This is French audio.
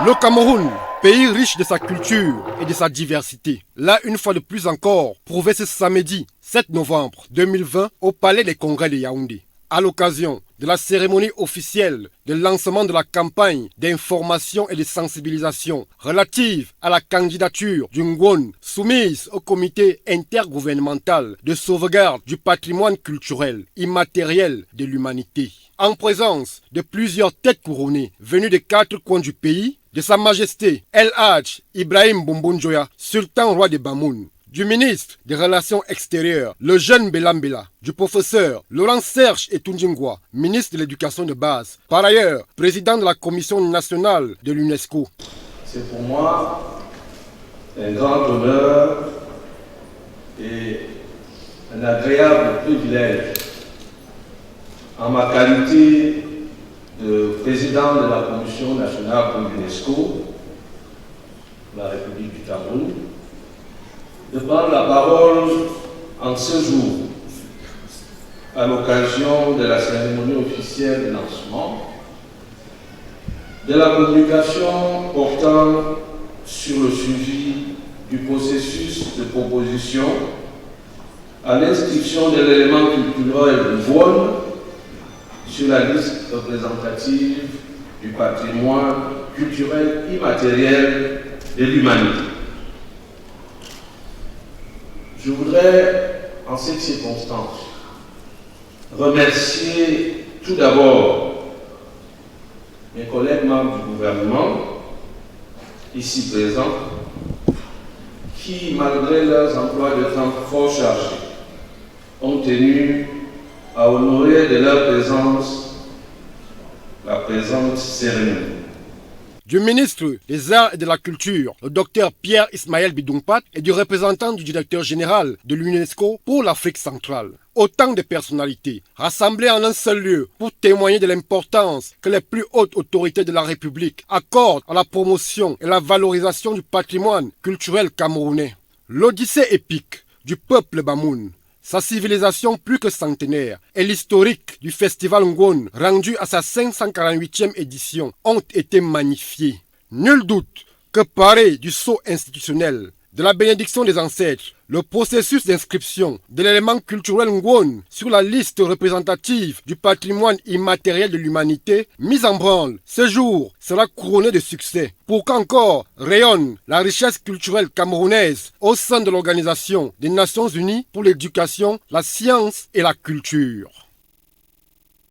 Le Cameroun, pays riche de sa culture et de sa diversité, l'a une fois de plus encore prouvé ce samedi 7 novembre 2020 au Palais des Congrès de Yaoundé, à l'occasion de la cérémonie officielle de lancement de la campagne d'information et de sensibilisation relative à la candidature du Ngwon soumise au comité intergouvernemental de sauvegarde du patrimoine culturel immatériel de l'humanité. En présence de plusieurs têtes couronnées venues des 4 coins du pays, de Sa Majesté El Hadj Ibrahim Bombon-Joya, sultan roi de Bamoun, du ministre des Relations extérieures, le jeune Belambela, du professeur Laurent Serge Etundingwa, ministre de l'Éducation de base, par ailleurs président de la Commission nationale de l'UNESCO. C'est pour moi un grand honneur et un agréable privilège, en ma qualité de président de la Commission nationale pour l'UNESCO, la République du Cameroun, de prendre la parole en ce jour, à l'occasion de la cérémonie officielle de lancement, de la communication portant sur le suivi du processus de proposition à l'inscription de l'élément culturel du Ngwon sur la liste représentative du patrimoine culturel immatériel de l'humanité. Je voudrais, en cette circonstance, remercier tout d'abord mes collègues membres du gouvernement, ici présents, qui, malgré leurs emplois de temps fort chargés, ont tenu à honorer de leur présence la présente cérémonie. Du ministre des Arts et de la Culture, le docteur Pierre Ismaël Bidongpat, et du représentant du directeur général de l'UNESCO pour l'Afrique centrale. Autant de personnalités rassemblées en un seul lieu pour témoigner de l'importance que les plus hautes autorités de la République accordent à la promotion et la valorisation du patrimoine culturel camerounais. L'odyssée épique du peuple Bamoun, sa civilisation plus que centenaire et l'historique du festival Ngwon rendu à sa 548e édition ont été magnifiés. Nul doute que paré du sceau institutionnel, de la bénédiction des ancêtres, le processus d'inscription de l'élément culturel Ngwon sur la liste représentative du patrimoine immatériel de l'humanité, mis en branle, ce jour sera couronné de succès pour qu'encore rayonne la richesse culturelle camerounaise au sein de l'Organisation des Nations Unies pour l'éducation, la science et la culture.